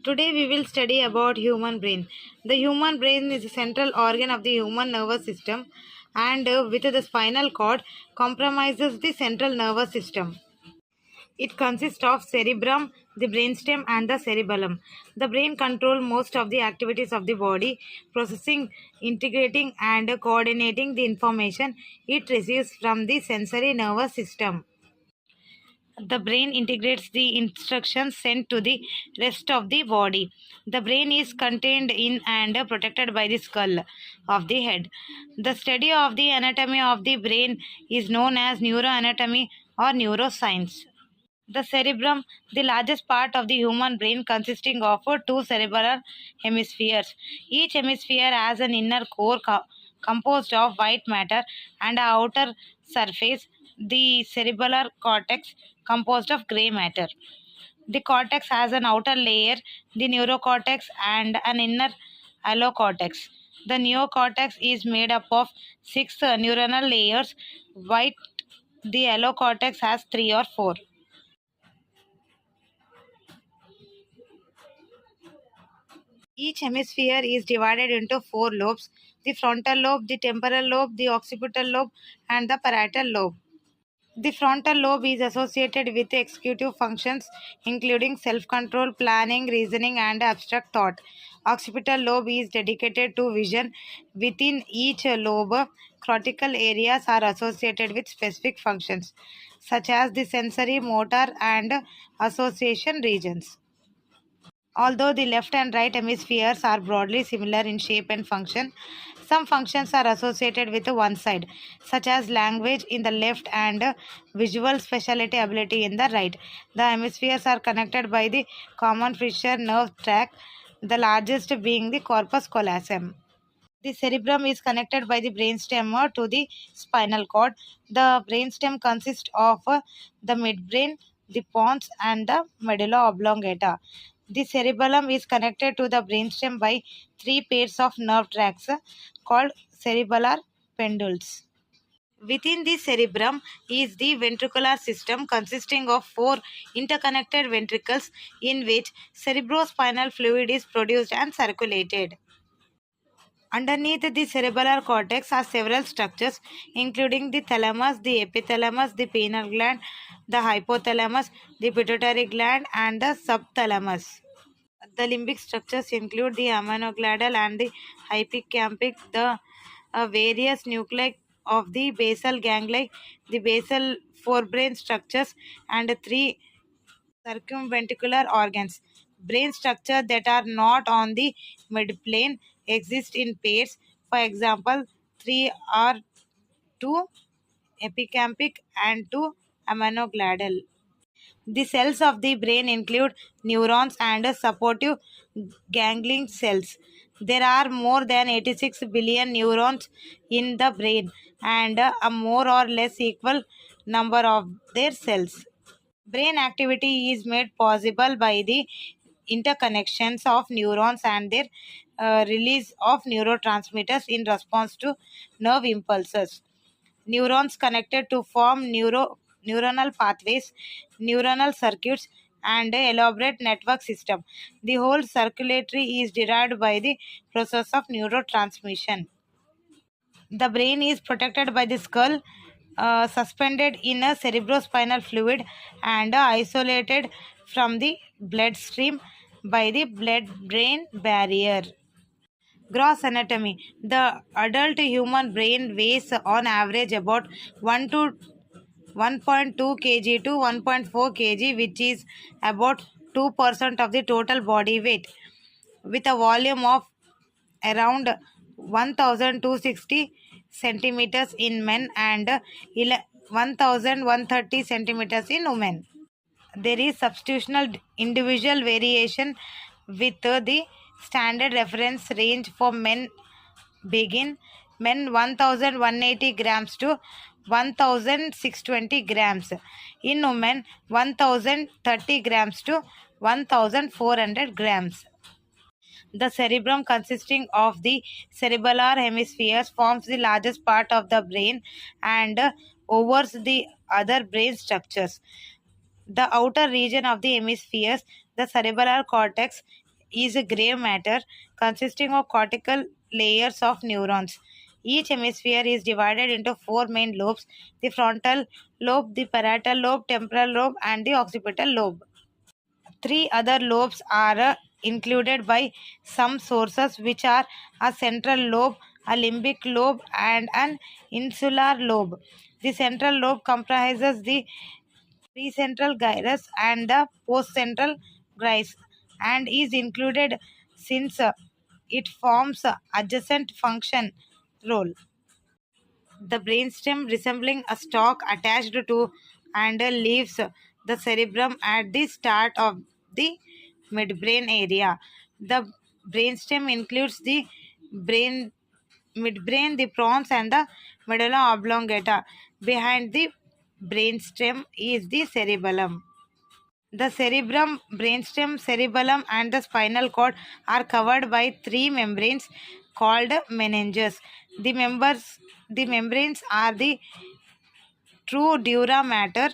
Today we will study about human brain. The human brain is a central organ of the human nervous system and with the spinal cord comprises the central nervous system. It consists of cerebrum, the brainstem and the cerebellum. The brain controls most of the activities of the body, processing, integrating and coordinating the information it receives from the sensory nervous system. The brain integrates the instructions sent to the rest of the body. The brain is contained in and protected by the skull of the head. The study of the anatomy of the brain is known as neuroanatomy or neuroscience. The cerebrum, the largest part of the human brain, consisting of two cerebral hemispheres. Each hemisphere has an inner core composed of white matter and an outer surface, the cerebellar cortex, composed of gray matter. The cortex has an outer layer, the neurocortex, and an inner allocortex. The neocortex is made up of six neuronal layers, while the allocortex has three or four. Each hemisphere is divided into four lobes: the frontal lobe, the temporal lobe, the occipital lobe, and the parietal lobe. The frontal lobe is associated with executive functions including self control, planning, reasoning, and abstract thought. Occipital lobe is dedicated to vision. Within each lobe, cortical areas are associated with specific functions, such as the sensory, motor, and association regions. Although the left and right hemispheres are broadly similar in shape and function, some functions are associated with one side, such as language in the left and visual specialty ability in the right. The hemispheres are connected by the common Fisher nerve tract, the largest being the corpus callosum. The cerebrum is connected by the brainstem to the spinal cord. The brainstem consists of the midbrain, the pons, and the medulla oblongata. The cerebellum is connected to the brainstem by three pairs of nerve tracts called cerebellar pendules. Within the cerebrum is the ventricular system consisting of four interconnected ventricles in which cerebrospinal fluid is produced and circulated. Underneath the cerebellar cortex are several structures, including the thalamus, the epithalamus, the pineal gland, the hypothalamus, the pituitary gland, and the subthalamus. The limbic structures include the amygdala and the hippocampus, the various nuclei of the basal ganglia, the basal forebrain structures, and three circumventricular organs. Brain structure that are not on the midplane exist in pairs. For example, three are two epicampic and two amygdalal. The cells of the brain include neurons and supportive ganglion cells. There are more than 86 billion neurons in the brain and a more or less equal number of their cells. Brain activity is made possible by the interconnections of neurons and their release of neurotransmitters in response to nerve impulses. Neurons connected to form neuronal pathways, neuronal circuits, and a elaborate network system. The whole circulatory is derived by the process of neurotransmission. The brain is protected by the skull, suspended in a cerebrospinal fluid, and isolated from the bloodstream by the blood brain barrier. Gross anatomy. The adult human brain weighs on average about 1 to 1.2 kg to 1.4 kg, which is about 2% of the total body weight, with a volume of around 1260 centimeters in men and 1130 centimeters in women. There is substitutional individual variation with the standard reference range for men begin men 1180 grams to 1620 grams, in women 1030 grams to 1400 grams. The cerebrum, consisting of the cerebellar hemispheres, forms the largest part of the brain and overs the other brain structures. The outer region of the hemispheres, the cerebellar cortex, is gray matter consisting of cortical layers of neurons. Each hemisphere is divided into four main lobes: the frontal lobe, the parietal lobe, temporal lobe, and the occipital lobe. Three other lobes are included by some sources, which are a central lobe, a limbic lobe, and an insular lobe. The central lobe comprises the precentral gyrus and the postcentral gyrus and is included since it forms adjacent function role. The brainstem resembling a stalk attached to and leaves the cerebrum at the start of the midbrain area. The brainstem includes the brain midbrain, the pons, and the medulla oblongata. Behind the brainstem is the cerebellum. The cerebrum, brainstem, cerebellum, and the spinal cord are covered by three membranes called meninges. The membranes are the true dura mater,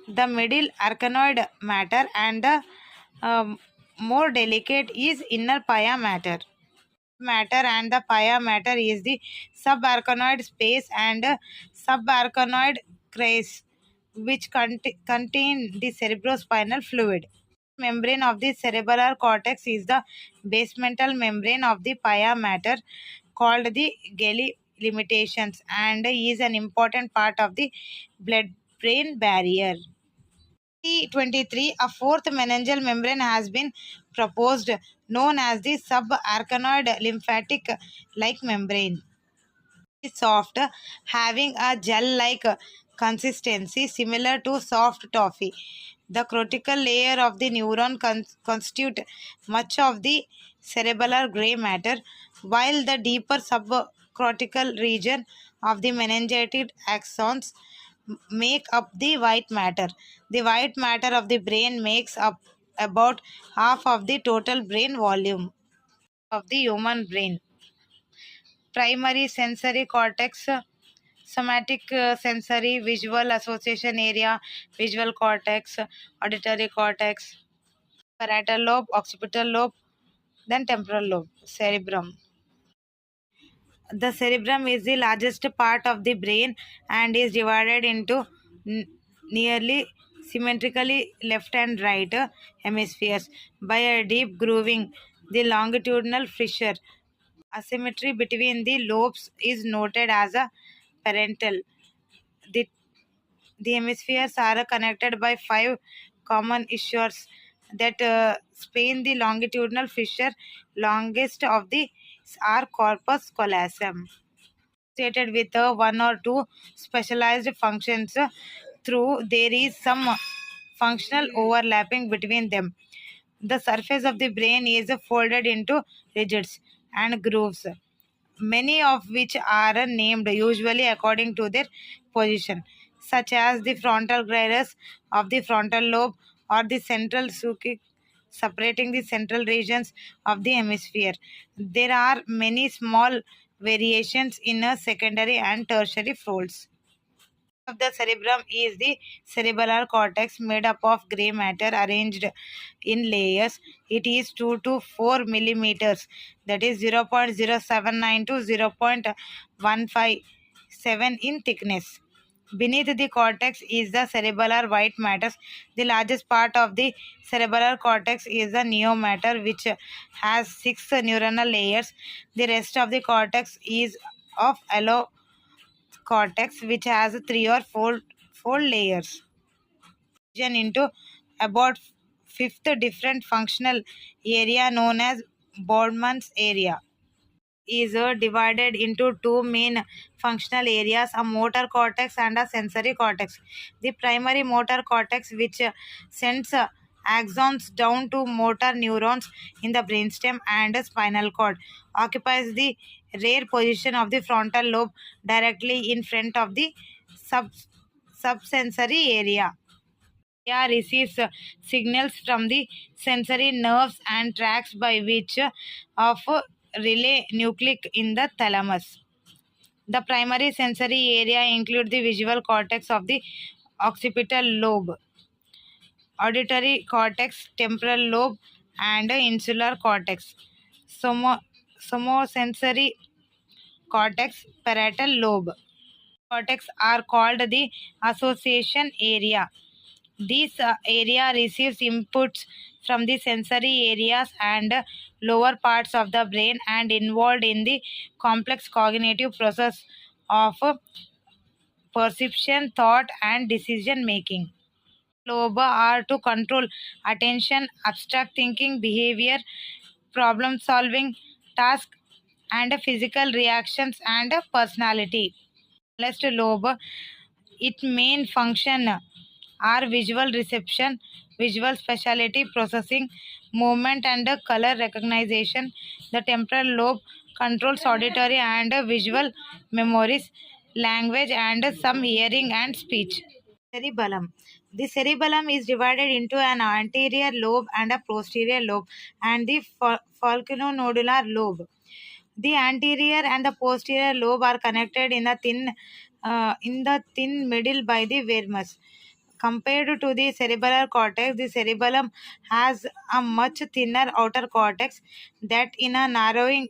the middle arachnoid matter, and the more delicate is inner pia mater. Matter and the pia mater is the subarachnoid space and subarachnoid crest, which contain the cerebrospinal fluid. Membrane of the cerebellar cortex is the basemental membrane of the pia mater, called the Gelli limitations, and is an important part of the blood-brain barrier. 23, a fourth meningeal membrane has been proposed, known as the subarachnoid lymphatic-like membrane. Is soft, having a gel-like consistency similar to soft toffee. The cortical layer of the neuron constitute much of the cerebellar gray matter, while the deeper subcortical region of the meningeated axons make up the white matter. The white matter of the brain makes up about half of the total brain volume of the human brain. Primary sensory cortex, somatic sensory, visual association area, visual cortex, auditory cortex, parietal lobe, occipital lobe, then temporal lobe, cerebrum. The cerebrum is the largest part of the brain and is divided into nearly symmetrically left and right hemispheres by a deep grooving, the longitudinal fissure. Asymmetry between the lobes is noted as a parental. The, the hemispheres are connected by five common issues that span the longitudinal fissure. Longest of these are corpus callosum, associated with one or two specialized functions. Through there is some functional overlapping between them. The surface of the brain is folded into ridges and grooves, many of which are named usually according to their position, such as the frontal gyrus of the frontal lobe or the central sulcus separating the central regions of the hemisphere. There are many small variations in secondary and tertiary folds of the cerebrum is the cerebellar cortex, made up of gray matter arranged in layers. It is 2 to 4 millimeters, that is 0.079 to 0.157 in thickness. Beneath the cortex is the cerebellar white matter. The largest part of the cerebellar cortex is the neomatter, which has 6 neuronal layers. The rest of the cortex is of allo cortex, which has three or four layers. Division into about fifth different functional area known as Bodman's area is divided into two main functional areas, a motor cortex and a sensory cortex. The primary motor cortex, which sends axons down to motor neurons in the brainstem and spinal cord, occupies the rear position of the frontal lobe directly in front of the subsensory area. Receives signals from the sensory nerves and tracks by which of relay nucleic in the thalamus. The primary sensory area include the visual cortex of the occipital lobe, auditory cortex, temporal lobe, and insular cortex. Somo- Somosensory cortex, parietal lobe. Cortex are called the association area. This area receives inputs from the sensory areas and lower parts of the brain and involved in the complex cognitive process of perception, thought, and decision making. Lobe are to control attention, abstract thinking, behavior, problem solving, task, and physical reactions and personality. Last lobe, its main function are visual reception, visual specialty processing, movement and color recognition. The temporal lobe controls auditory and visual memories, language, and some hearing and speech. Cerebellum. The cerebellum is divided into an anterior lobe and a posterior lobe, and the falcononodular lobe. The anterior and the posterior lobe are connected in the thin middle by the vermis. Compared to the cerebellar cortex, the cerebellum has a much thinner outer cortex that in a narrowing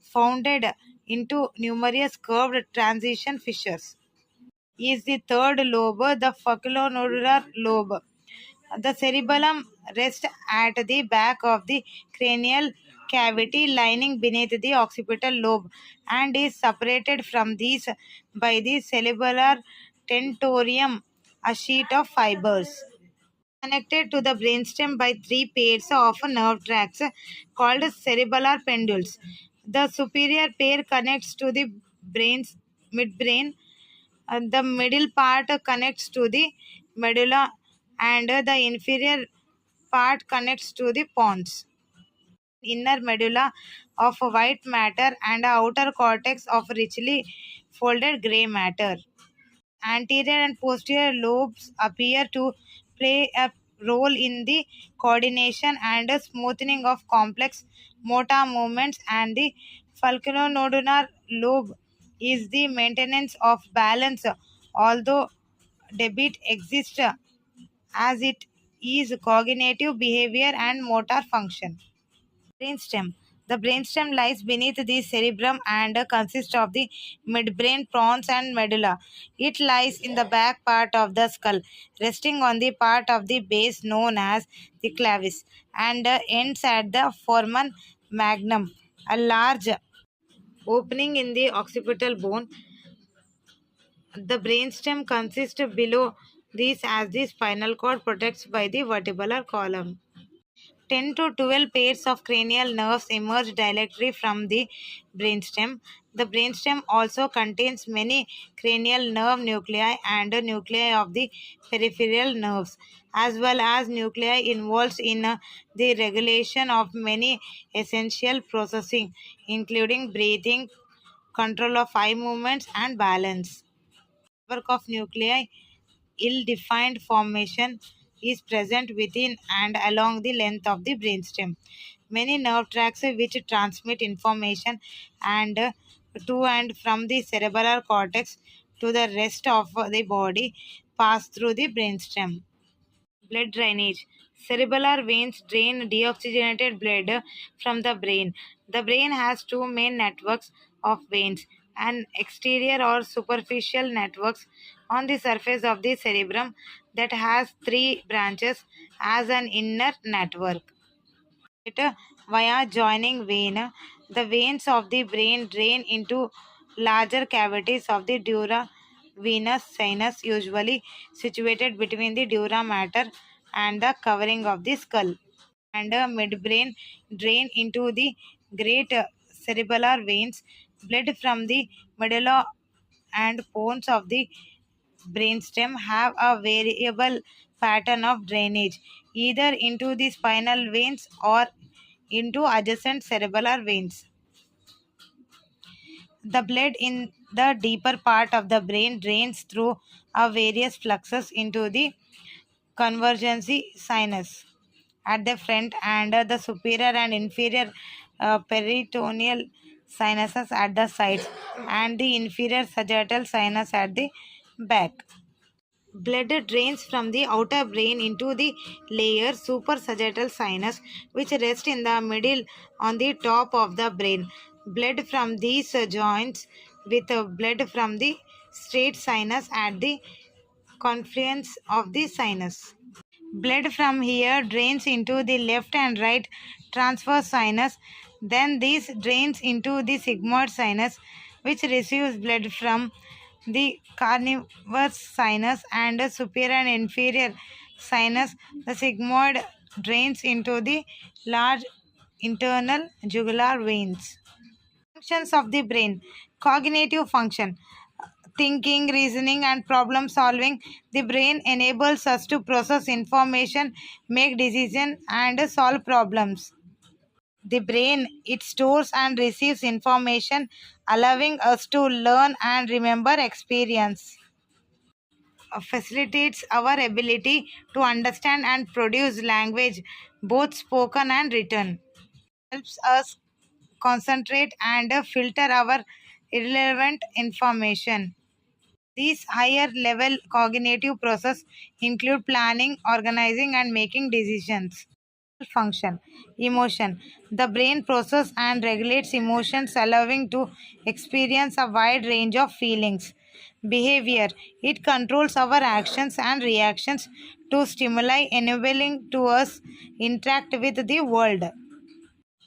founded into numerous curved transition fissures. Is the third lobe, the focculonodular lobe. The cerebellum rests at the back of the cranial cavity lying beneath the occipital lobe and is separated from these by the cerebellar tentorium, a sheet of fibers. Connected to the brainstem by three pairs of nerve tracts called cerebellar pendules. The superior pair connects to the brain's midbrain, the middle part connects to the medulla, and the inferior part connects to the pons. Inner medulla of white matter and outer cortex of richly folded gray matter. Anterior and posterior lobes appear to play a role in the coordination and smoothing of complex motor movements, and the falcononodular lobe is the maintenance of balance, although debit exists as it is cognitive behavior and motor function. Brainstem. The brainstem lies beneath the cerebrum and consists of the midbrain, pons, and medulla. It lies in the back part of the skull, resting on the part of the base known as the clavis, and ends at the foramen magnum, a large opening in the occipital bone. The brainstem consists below this as the spinal cord protects by the vertebral column. 10 to 12 pairs of cranial nerves emerge directly from the brainstem. The brainstem also contains many cranial nerve nuclei and nuclei of the peripheral nerves, as well as nuclei involved in the regulation of many essential processing, including breathing, control of eye movements, and balance. Network of nuclei ill-defined formation is present within and along the length of the brainstem. Many nerve tracts which transmit information and to and from the cerebral cortex to the rest of the body pass through the brainstem. Blood drainage. Cerebellar veins drain deoxygenated blood from the brain. The brain has two main networks of veins, an exterior or superficial networks on the surface of the cerebrum that has three branches as an inner network. Via joining vein, the veins of the brain drain into larger cavities of the dura venous sinus, usually situated between the dura mater and the covering of the skull, and midbrain drain into the great cerebellar veins. Blood from the medulla and pons of the brainstem have a variable pattern of drainage, either into the spinal veins or into adjacent cerebellar veins. The blood in the deeper part of the brain drains through a various fluxes into the convergency sinus at the front, and the superior and inferior peritoneal sinuses at the sides, and the inferior sagittal sinus at the back. Blood drains from the outer brain into the layer suprasagittal sinus, which rests in the middle on the top of the brain. Blood from these joints with blood from the straight sinus at the confluence of the sinus. Blood from here drains into the left and right transverse sinus. Then this drains into the sigmoid sinus, which receives blood from the carnivorous sinus and the superior and inferior sinus. The sigmoid drains into the large internal jugular veins. Functions of the brain. Cognitive function. Thinking, reasoning, and problem solving. The brain enables us to process information, make decisions, and solve problems. The brain, it stores and receives information, allowing us to learn and remember experience. Facilitates our ability to understand and produce language, both spoken and written. Helps us concentrate and filter our irrelevant information. These higher level cognitive processes include planning, organizing, and making decisions. Function. Emotion. The brain processes and regulates emotions, allowing to experience a wide range of feelings. Behavior. It controls our actions and reactions to stimuli, enabling to us interact with the world.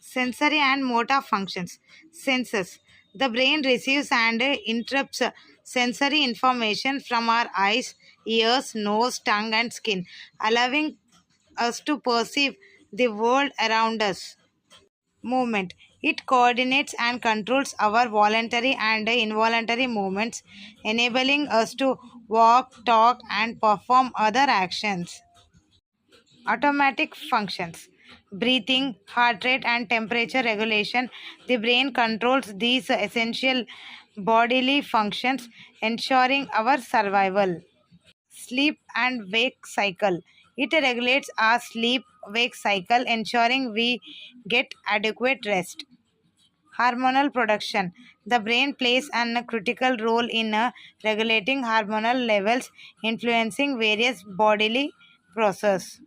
Sensory and motor functions. Senses. The brain receives and interprets sensory information from our eyes, ears, nose, tongue, and skin, allowing us to perceive the world around us. Movement. It coordinates and controls our voluntary and involuntary movements, enabling us to walk, talk, and perform other actions. Automatic functions. Breathing, heart rate, and temperature regulation. The brain controls these essential bodily functions, ensuring our survival. Sleep and wake cycle. It regulates our sleep wake cycle, ensuring we get adequate rest. Hormonal production. The brain plays a critical role in regulating hormonal levels, influencing various bodily processes.